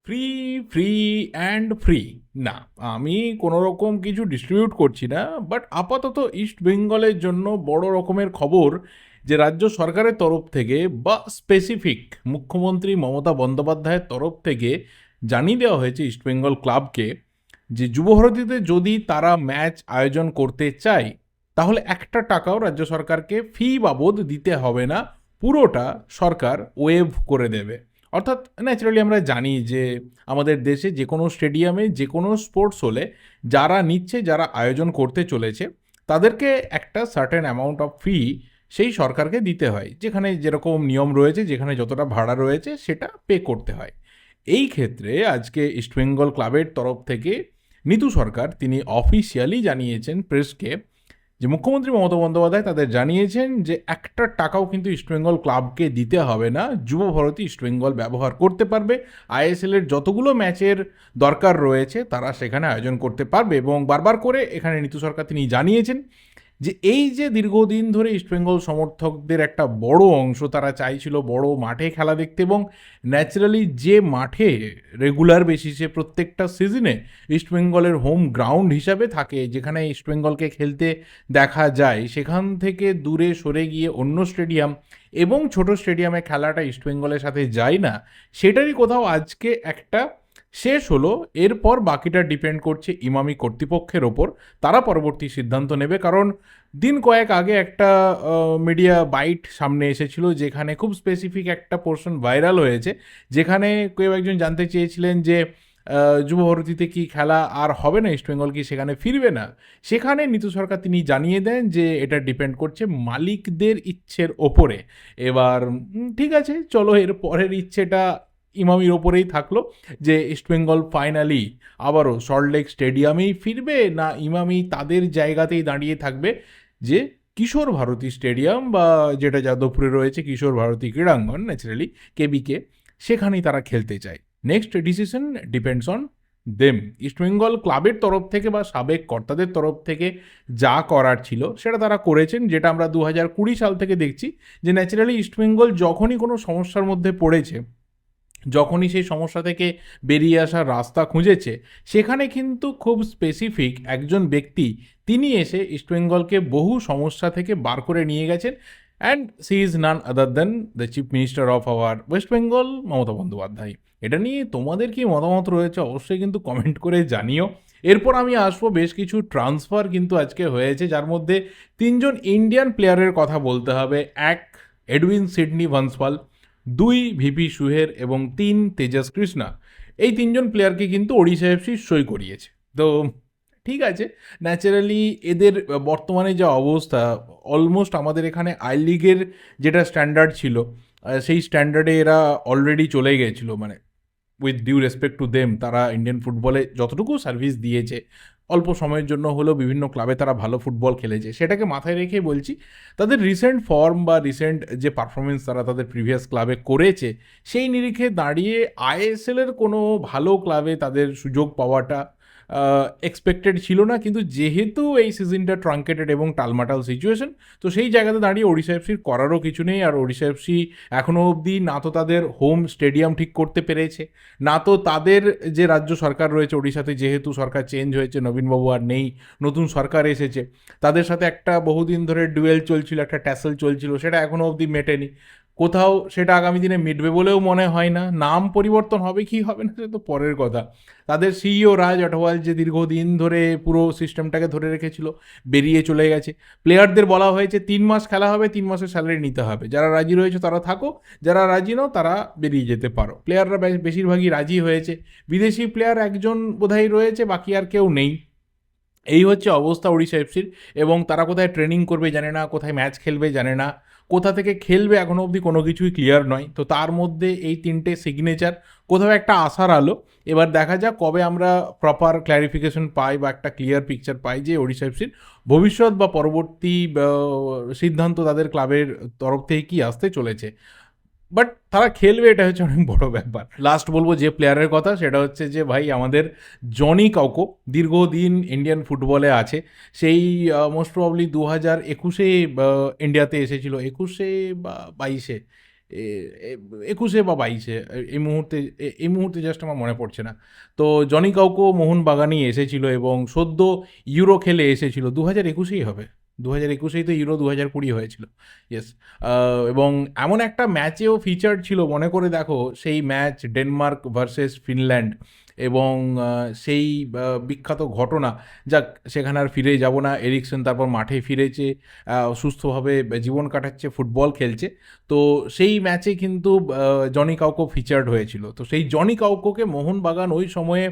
Free, free and free না, আমি কোনো রকম কিছু ডিস্ট্রিবিউট করছি না। বাট আপাতত ইস্ট বেঙ্গলের জন্য বড় রকমের খবর যে রাজ্য সরকারের তরফ থেকে বা স্পেসিফিক মুখ্যমন্ত্রী মমতা বন্দ্যোপাধ্যায়ের তরফ থেকে জানিয়ে দেওয়া হয়েছে ইস্ট বেঙ্গল ক্লাবকে যে যুবভারতীতে যদি তারা ম্যাচ আয়োজন করতে চায় তাহলে একটা টাকাও রাজ্য সরকারকে ফি বাবদ দিতে হবে না, পুরোটা সরকার ওয়েভ করে দেবে। অর্থাৎ ন্যাচারালি আমরা জানি যে আমাদের দেশে যে কোনো স্টেডিয়ামে যে কোনো স্পোর্টস হলে যারা নিচ্ছে, যারা আয়োজন করতে চলেছে, তাদেরকে একটা সার্টেন অ্যামাউন্ট অফ ফি সেই সরকারকে দিতে হয়, যেখানে যেরকম নিয়ম রয়েছে, যেখানে যতটা ভাড়া রয়েছে সেটা পে করতে হয়। এই ক্ষেত্রে আজকে ইস্টবেঙ্গল ক্লাবের তরফ থেকে নিতু সরকার তিনি অফিসিয়ালি জানিয়েছেন প্রেসকে যে মুখ্যমন্ত্রী মমতা বন্দ্যোপাধ্যায় তাদের জানিয়েছেন যে একটা টাকাও কিন্তু ইস্টবেঙ্গল ক্লাবকে দিতে হবে না, যুবভারতী ইস্টবেঙ্গল ব্যবহার করতে পারবে। আইএসএলের যতগুলো ম্যাচের দরকার রয়েছে তারা সেখানে আয়োজন করতে পারবে। এবং বারবার করে এখানে নিতু সরকার তিনি জানিয়েছেন যে এই যে দীর্ঘদিন ধরে ইস্টবেঙ্গল সমর্থকদের একটা বড় অংশ তারা চাইছিল বড় মাঠে খেলা দেখতে, এবং ন্যাচারালি যে মাঠে রেগুলার বেসিসে প্রত্যেকটা সিজনে ইস্টবেঙ্গলের হোম গ্রাউন্ড হিসাবে থাকে, যেখানে ইস্টবেঙ্গলকে খেলতে দেখা যায়, সেখান থেকে দূরে সরে গিয়ে অন্য স্টেডিয়াম এবং ছোট স্টেডিয়ামে খেলাটা ইস্টবেঙ্গলের সাথে যায় না, সেটারই কোথাও আজকে একটা শেষ হলো। এরপর বাকিটা ডিপেন্ড করছে ইমামি কর্তৃপক্ষের ওপর, তারা পরবর্তী সিদ্ধান্ত নেবে। কারণ দিন কয়েক আগে একটা মিডিয়া বাইট সামনে এসেছিল, যেখানে খুব স্পেসিফিক একটা পোর্শন ভাইরাল হয়েছে, যেখানে কেউ একজন জানতে চেয়েছিলেন যে যুবভারতীতে কি খেলা আর হবে না, ইস্টবেঙ্গল কি সেখানে ফিরবে না। সেখানে নিতু সরকার তিনি জানিয়ে দেন যে এটা ডিপেন্ড করছে মালিকদের ইচ্ছের ওপরে। এবার ঠিক আছে, চলো এর পরের ইচ্ছেটা ইমামির ওপরেই থাকলো যে ইস্টবেঙ্গল ফাইনালি আবারও সল্টলেক স্টেডিয়ামেই ফিরবে, না ইমামি তাদের জায়গাতেই দাঁড়িয়ে থাকবে যে কিশোর ভারতী স্টেডিয়াম বা যেটা যাদবপুরে রয়েছে কিশোর ভারতী ক্রীড়াঙ্গন, ন্যাচারালি কেবিকে, সেখানেই তারা খেলতে চায়। Next decision depends on them. East Bengal ক্লাবের তরফ থেকে বা সাবেক কর্তাদের তরফ থেকে যা করার ছিল সেটা তারা করেছেন, যেটা আমরা 2020 সাল থেকে দেখছি যে ন্যাচারালি ইস্টবেঙ্গল যখনই কোনো সমস্যার মধ্যে পড়েছে, যখনই সেই সমস্যা থেকে বেরিয়ে আসার রাস্তা খুঁজেছে, সেখানে কিন্তু খুব স্পেসিফিক একজন ব্যক্তি তিনি এসে ইস্টবেঙ্গলকে বহু সমস্যা থেকে বার করে নিয়ে গেছেন। And she is none other than the chief minister of our West Bengal, Mamata Bandyopadhyay. এটা নিয়ে তোমাদের কি মতামত রয়েছে অবশ্যই কিন্তু কমেন্ট করে জানিও। এরপর আমি আসবো, বেশ কিছু ট্রান্সফার কিন্তু আজকে হয়েছে, যার মধ্যে তিনজন ইন্ডিয়ান প্লেয়ারের কথা বলতে হবে। এক, এডউইন সিডনি ভান্সওয়াল, দুই, ভিপি সুহের, এবং তিন, তেজাস কৃষ্ণা। এই তিনজন প্লেয়ারকে কিন্তু ওড়িশা এফসি সই করিয়েছে। তো ঠিক আছে, ন্যাচারালি এদের বর্তমানে যা অবস্থা, অলমোস্ট আমাদের এখানে আই লিগের যেটা স্ট্যান্ডার্ড ছিল সেই স্ট্যান্ডার্ডে এরা অলরেডি চলে গিয়েছিল। মানে with due respect to them, তারা ইন্ডিয়ান ফুটবলে যতটুকু সার্ভিস দিয়েছে, অল্প সময়ের জন্য হলেও বিভিন্ন ক্লাবে তারা ভালো ফুটবল খেলেছে, সেটাকে মাথায় রেখেই বলছি তাদের রিসেন্ট ফর্ম বা রিসেন্ট যে পারফরমেন্স তারা তাদের প্রিভিয়াস ক্লাবে করেছে, সেই নিরিখে দাঁড়িয়ে আইএসএলের কোনো ভালো ক্লাবে তাদের সুযোগ পাওয়াটা এক্সপেক্টেড ছিল না। কিন্তু যেহেতু এই সিজনটা ট্রাঙ্কেটেড এবং টালমাটাল সিচুয়েশন, তো সেই জায়গাতে দাঁড়িয়ে ওড়িশা এফসির করারও কিছু নেই। আর ওড়িশা এফসি এখনও অবধি না তো তাদের হোম স্টেডিয়াম ঠিক করতে পেরেছে, না তো তাদের যে রাজ্য সরকার রয়েছে ওড়িশাতে, যেহেতু সরকার চেঞ্জ হয়েছে, নবীনবাবু আর নেই, নতুন সরকার এসেছে, তাদের সাথে একটা বহুদিন ধরে ডুয়েল চলছিল, একটা ট্যাসেল চলছিল, সেটা এখনও অবধি মেটেনি। কোথাও সেটা আগামী দিনে মিটবে বলেও মনে হয় না। নাম পরিবর্তন হবে কি হবে না সে তো পরের কথা। তাদের সিইও রাজ আঠওয়াল যে দীর্ঘদিন ধরে পুরো সিস্টেমটাকে ধরে রেখেছিল, বেরিয়ে চলে গেছে। প্লেয়ারদের বলা হয়েছে 3 মাস খেলা হবে, 3 মাসের স্যালারি নিতে হবে, যারা রাজি রয়েছে তারা থাকো, যারা রাজি নও তারা বেরিয়ে যেতে পারো। প্লেয়াররা বেশিরভাগই রাজি হয়েছে, বিদেশি প্লেয়ার একজন বোধহয় রয়েছে, বাকি আর কেউ নেই। এই হচ্ছে অবস্থা ওড়িশা এফসির। এবং তারা কোথায় ট্রেনিং করবে জানে না, কোথায় ম্যাচ খেলবে জানে না, কোথা থেকে খেলবে এখনও অবধি কোনো কিছুই ক্লিয়ার নয়। তো তার মধ্যে এই তিনটে সিগনেচার কোথাও একটা আশার আলো। এবার দেখা যাক কবে আমরা প্রপার ক্ল্যারিফিকেশন পাই বা একটা ক্লিয়ার পিকচার পাই যে ওড়িশা এফসির ভবিষ্যৎ বা পরবর্তী সিদ্ধান্ত তাদের ক্লাবের তরফ থেকে কী আসতে চলেছে। বাট তারা খেলবে, এটা হচ্ছে অনেক বড় ব্যাপার। লাস্ট বলবো যে প্লেয়ারের কথা, সেটা হচ্ছে যে ভাই আমাদের জনি কাউকো দীর্ঘদিন ইন্ডিয়ান ফুটবলে আছে। সেই মোস্ট প্রবাবলি 2021-এ ইন্ডিয়াতে এসেছিল, 21-এ বা 22-এ, 21-এ বা 22-এ, এই মুহূর্তে জাস্ট আমার মনে পড়ছে না। তো জনি কাউকো মোহনবাগানই এসেছিল এবং সদ্য ইউরো খেলে এসেছিল, 2021-এই হবে, 2021-এই তো ইউরো, 2020 হয়েছিল, ইয়েস। এবং এমন একটা ম্যাচেও ফিচার ছিল, মনে করে দেখো সেই ম্যাচ ডেনমার্ক ভার্সেস ফিনল্যান্ড, এবং সেই বিখ্যাত ঘটনা, যাক সেখানে আর ফিরে যাব না। এরিকসেন তারপর মাঠে ফিরেছে, সুস্থভাবে জীবন কাটাচ্ছে, ফুটবল খেলছে। তো সেই ম্যাচে কিন্তু জনি কাউকো ফিচার্ড হয়েছিল। তো সেই জনি কাউকোকে মোহনবাগান ওই সময়ে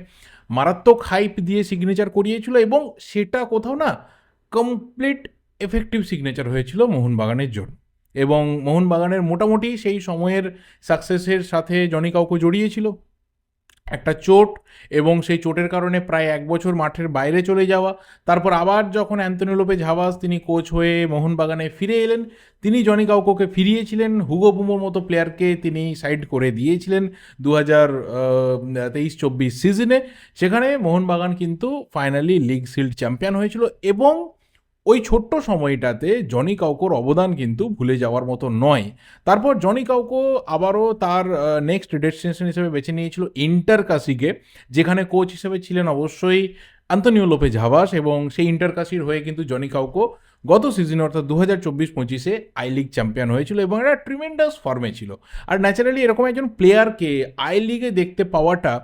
মারাত্মক হাইপ দিয়ে সিগনেচার করিয়েছিল, এবং সেটা কোথাও না কমপ্লিট এফেক্টিভ সিগনেচার হয়েছিল মোহনবাগানের জন্য। এবং মোহনবাগানের মোটামুটি সেই সময়ের সাকসেসের সাথে জনি কাউকো জড়িয়েছিল একটা চোট, এবং সেই চোটের কারণে প্রায় 1 বছর মাঠের বাইরে চলে যাওয়া। তারপর আবার যখন অ্যান্তনি লোপেজ হাভাস তিনি কোচ হয়ে মোহনবাগানে ফিরে এলেন, তিনি জনি কাউকোকে ফিরিয়েছিলেন, হুগো বুমোর মতো প্লেয়ারকে তিনি সাইড করে দিয়েছিলেন 2023-24 সিজনে। সেখানে মোহনবাগান কিন্তু ফাইনালি লিগ শিল্ড চ্যাম্পিয়ন হয়েছিল, এবং ওই ছোট্ট সময়টাতে জনি কাউকোর অবদান কিন্তু ভুলে যাওয়ার মতো নয়। তারপর জনি কাউকো আবারও তার নেক্সট ডেস্টিনেশন হিসেবে বেছে নিয়েছিল ইন্টার কাসিকে, যেখানে কোচ হিসেবে ছিলেন অবশ্যই আন্তনিও লোপেজ হাভাস, এবং সেই ইন্টার কাসির হয়ে কিন্তু জনি কাউকো গত সিজনে অর্থাৎ 2024-25-এ আই লিগ চ্যাম্পিয়ন হয়েছিল, এবং একটা ট্রিমেন্ডাস ফর্মে ছিল। আর ন্যাচারালি এরকম একজন প্লেয়ারকে আই লিগে দেখতে পাওয়াটা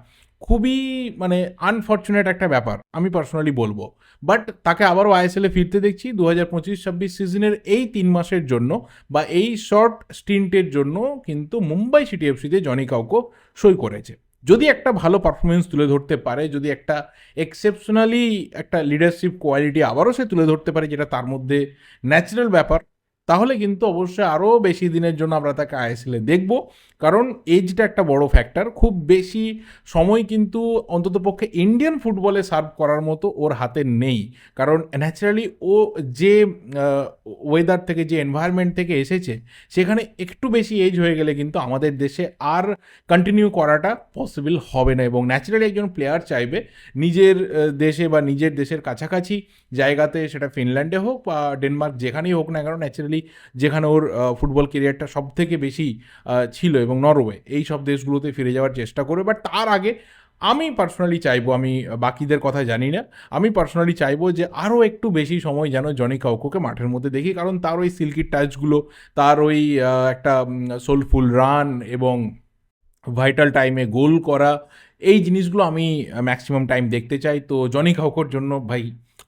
খুবই মানে আনফর্চুনেট একটা ব্যাপার, আমি পার্সোনালি বলবো। বাট তাকে আবারও আইএসএলে ফিরতে দেখছি 2025-26 সিজনের এই 3 মাসের জন্য, বা এই শর্ট স্টিন্টের জন্য কিন্তু মুম্বাই সিটি এফসিতে জনি কাউকো সই করেছে। যদি একটা ভালো পারফরমেন্স তুলে ধরতে পারে, যদি একটা এক্সেপশনালি একটা লিডারশিপ কোয়ালিটি আবারও সে তুলে ধরতে পারে, যেটা তার মধ্যে ন্যাচারাল ব্যাপার, তাহলে কিন্তু অবশ্যই আরও বেশি দিনের জন্য আমরা তাকে আইএসএলে দেখব। কারণ এজটা একটা বড় ফ্যাক্টর, খুব বেশি সময় কিন্তু অন্ততপক্ষে ইন্ডিয়ান ফুটবলে সার্ভ করার মতো ওর হাতে নেই। কারণ ন্যাচারালি ও যে ওয়েদার থেকে, যে এনভায়রনমেন্ট থেকে এসেছে, সেখানে একটু বেশি এজ হয়ে গেলে কিন্তু আমাদের দেশে আর কন্টিনিউ করাটা পসিবল হবে না। এবং ন্যাচারালি একজন প্লেয়ার চাইবে নিজের দেশে বা নিজের দেশের কাছাকাছি জায়গাতে, সেটা ফিনল্যান্ডে হোক বা ডেনমার্ক, যেখানেই হোক না কেন, ন্যাচারালি যেখানে ওর ফুটবল কেরিয়ারটা সব থেকে বেশি ছিল, এবং নরওয়ে, এই সব দেশগুলোতে ফিরে যাওয়ার চেষ্টা করবে। বাট তার আগে আমি পার্সোনালি চাইবো, আমি বাকিদের কথা জানি না, আমি পার্সোনালি চাইবো যে আরও একটু বেশি সময় যেন জনি কাউকোকে মাঠের মধ্যে দেখি। কারণ তার ওই সিল্কি টাচগুলো, তার ওই একটা সোলফুল রান, এবং ভাইটাল টাইমে গোল করা, এই জিনিসগুলো আমি ম্যাক্সিমাম টাইম দেখতে চাই। তো জনি কাউকোর জন্য ভাই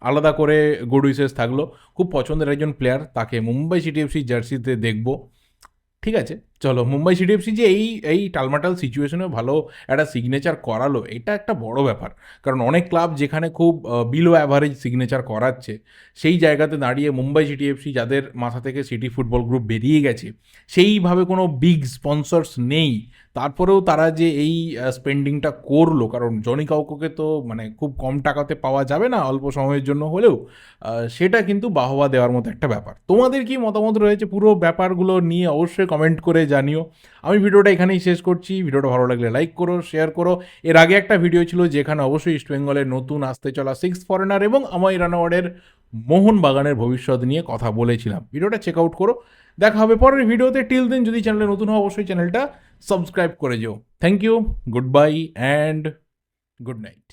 আলাদা করে গুড উইসেস থাকলো। খুব পছন্দের একজন প্লেয়ার, তাকে মুম্বাই সিটি এফসি জার্সিতে দেখবো। ঠিক আছে, চলো, মুম্বাই সিটি এফসি যে এই এই টালমাটাল সিচুয়েশনে ভালো একটা সিগনেচার করালো, এটা একটা বড় ব্যাপার। কারণ অনেক ক্লাব যেখানে খুব বিলো অ্যাভারেজ সিগনেচার করাচ্ছে, সেই জায়গাতে দাঁড়িয়ে মুম্বাই সিটি এফসি, যাদের মাথা থেকে সিটি ফুটবল গ্রুপ বেরিয়ে গেছে, সেইভাবে কোনো বিগ স্পন্সর্স নেই, তারপরেও তারা যে এই স্পেন্ডিংটা করলো, কারণ জনি কাউকোকে তো মানে খুব কম টাকাতে পাওয়া যাবে না, অল্প সময়ের জন্য হলেও, সেটা কিন্তু বাহবা দেওয়ার মতো একটা ব্যাপার। তোমাদের কি মতামত রয়েছে পুরো ব্যাপারগুলো নিয়ে অবশ্যই কমেন্ট করে জানিও। আমি ভিডিওটা এখানেই শেষ করছি। ভিডিওটা ভালো লাগলে লাইক করো, শেয়ার করো। এর আগে একটা ভিডিও ছিল যেখানে অবশ্যই ইস্টবেঙ্গলের নতুন আসতে চলা 6th ফরেনার এবং আমাই রানাওয়ার্ডের মোহনবাগানের ভবিষ্যৎ নিয়ে কথা বলেছিলাম। ভিডিওটা চেক আউট করো। দেখা হবে পরের ভিডিওতে। টিল দেন, যদি চ্যানেলে নতুন হও অবশ্যই চ্যানেলটা সাবস্ক্রাইব করে যেও। Thank you, good bye and good night.